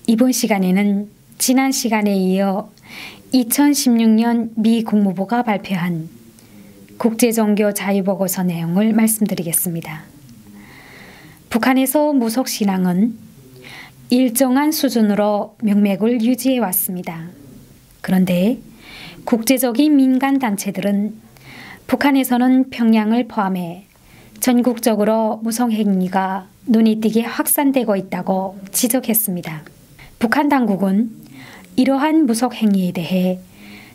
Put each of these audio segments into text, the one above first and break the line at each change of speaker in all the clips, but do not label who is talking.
이번 시간에는 지난 시간에 이어 2016년 미 국무부가 발표한 국제종교 자유보고서 내용을 말씀드리겠습니다. 북한에서 무속신앙은 일정한 수준으로 명맥을 유지해 왔습니다. 그런데 국제적인 민간단체들은 북한에서는 평양을 포함해 전국적으로 무속행위가 눈에 띄게 확산되고 있다고 지적했습니다. 북한 당국은 이러한 무속행위에 대해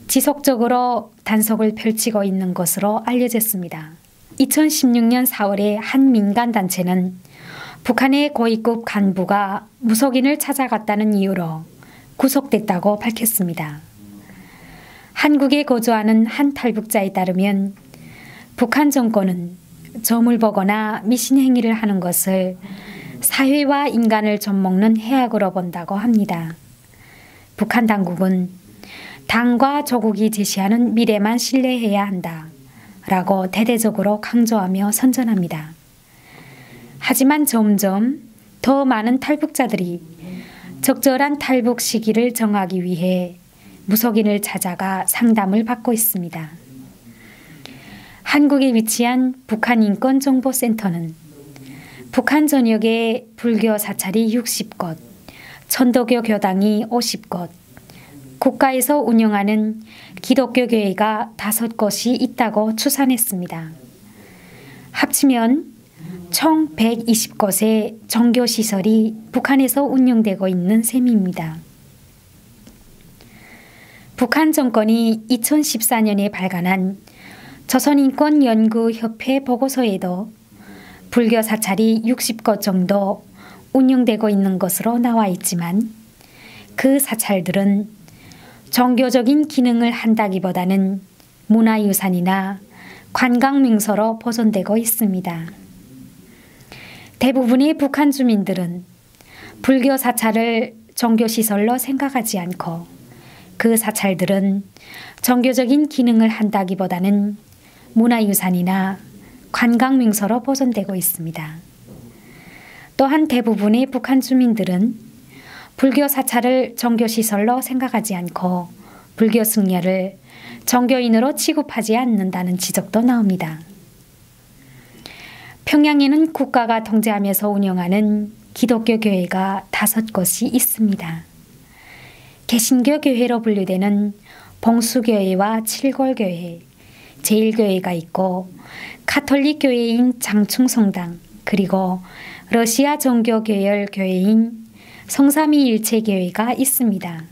지속적으로 단속을 펼치고 있는 것으로 알려졌습니다. 2016년 4월에 한 민간단체는 북한의 고위급 간부가 무속인을 찾아갔다는 이유로 구속됐다고 밝혔습니다. 한국에 거주하는 한 탈북자에 따르면 북한 정권은 점을 보거나 미신행위를 하는 것을 사회와 인간을 좀먹는 해악으로 본다고 합니다. 북한 당국은 당과 조국이 제시하는 미래만 신뢰해야 한다 라고 대대적으로 강조하며 선전합니다. 하지만 점점 더 많은 탈북자들이 적절한 탈북 시기를 정하기 위해 무속인을 찾아가 상담을 받고 있습니다. 한국에 위치한 북한인권정보센터는 북한 전역에 불교 사찰이 60곳, 천도교 교당이 50곳, 국가에서 운영하는 기독교 교회가 5곳이 있다고 추산했습니다. 합치면 총 120곳의 종교시설이 북한에서 운영되고 있는 셈입니다. 북한 정권이 2014년에 발간한 조선인권연구협회 보고서에도 불교 사찰이 60곳 정도 운영되고 있는 것으로 나와 있지만 그 사찰들은 종교적인 기능을 한다기보다는 문화유산이나 관광명소로 보존되고 있습니다. 대부분의 북한 주민들은 불교 사찰을 종교시설로 생각하지 않고 그 사찰들은 종교적인 기능을 한다기보다는 문화유산이나 관광명소로 보존되고 있습니다. 또한 대부분의 북한 주민들은 불교 사찰을 종교시설로 생각하지 않고 불교 승려를 종교인으로 취급하지 않는다는 지적도 나옵니다. 평양에는 국가가 통제하면서 운영하는 기독교 교회가 5곳이 있습니다. 개신교 교회로 분류되는 봉수교회와 칠골교회, 제일교회가 있고 카톨릭 교회인 장충성당 그리고 러시아 종교 계열 교회인 성삼위일체교회가 있습니다.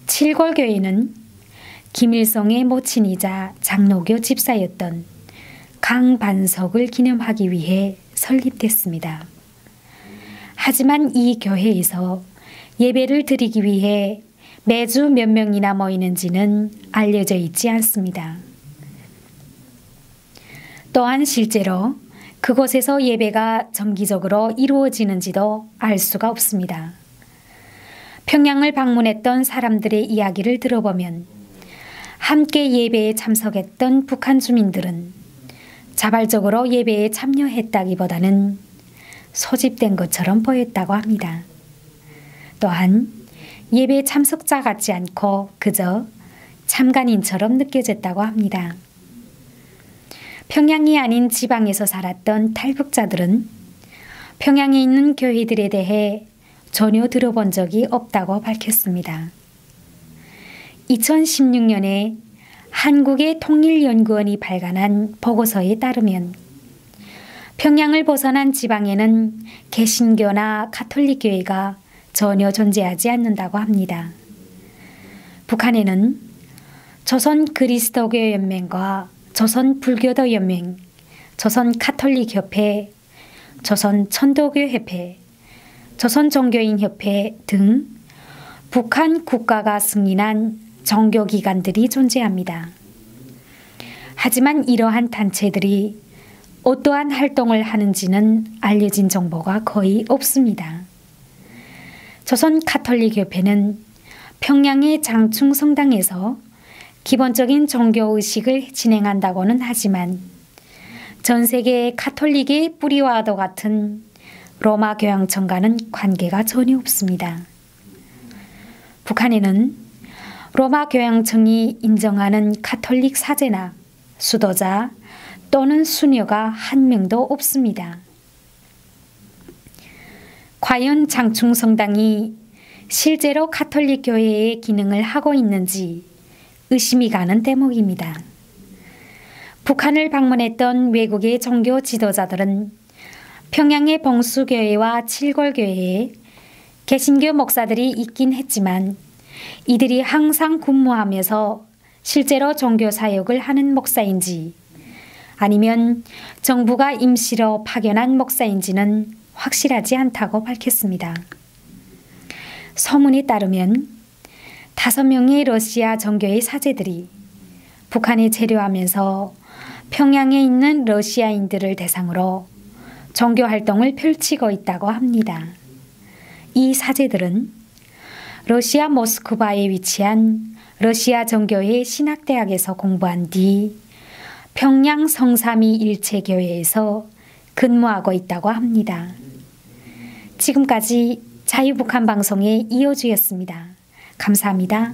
칠골교회는 김일성의 모친이자 장로교 집사였던 강반석을 기념하기 위해 설립됐습니다. 하지만 이 교회에서 예배를 드리기 위해 매주 몇 명이나 모이는지는 알려져 있지 않습니다. 또한 실제로 그곳에서 예배가 정기적으로 이루어지는지도 알 수가 없습니다. 평양을 방문했던 사람들의 이야기를 들어보면 함께 예배에 참석했던 북한 주민들은 자발적으로 예배에 참여했다기보다는 소집된 것처럼 보였다고 합니다. 또한 예배 참석자 같지 않고 그저 참관인처럼 느껴졌다고 합니다. 평양이 아닌 지방에서 살았던 탈북자들은 평양에 있는 교회들에 대해 전혀 들어본 적이 없다고 밝혔습니다. 2016년에 한국의 통일연구원이 발간한 보고서에 따르면 평양을 벗어난 지방에는 개신교나 카톨릭 교회가 전혀 존재하지 않는다고 합니다. 북한에는 조선 그리스도교 연맹과 조선 불교도 연맹, 조선 카톨릭 협회, 조선 천도교 협회, 조선 종교인 협회 등 북한 국가가 승인한 종교기관들이 존재합니다. 하지만 이러한 단체들이 어떠한 활동을 하는지는 알려진 정보가 거의 없습니다. 조선 카톨릭 협회는 평양의 장충성당에서 기본적인 종교의식을 진행한다고는 하지만 전 세계의 카톨릭의 뿌리와도 같은 로마 교황청과는 관계가 전혀 없습니다. 북한에는 로마 교황청이 인정하는 가톨릭 사제나 수도자 또는 수녀가 한 명도 없습니다. 과연 장충성당이 실제로 가톨릭 교회의 기능을 하고 있는지 의심이 가는 대목입니다. 북한을 방문했던 외국의 종교 지도자들은 평양의 봉수교회와 칠골교회에 개신교 목사들이 있긴 했지만 이들이 항상 근무하면서 실제로 종교 사역을 하는 목사인지 아니면 정부가 임시로 파견한 목사인지는 확실하지 않다고 밝혔습니다. 소문에 따르면 5명의 러시아 정교의 사제들이 북한에 체류하면서 평양에 있는 러시아인들을 대상으로 종교 활동을 펼치고 있다고 합니다. 이 사제들은 러시아 모스크바에 위치한 러시아 정교회 신학대학에서 공부한 뒤 평양 성삼위 일체교회에서 근무하고 있다고 합니다. 지금까지 자유북한 방송의 이호주였습니다. 감사합니다.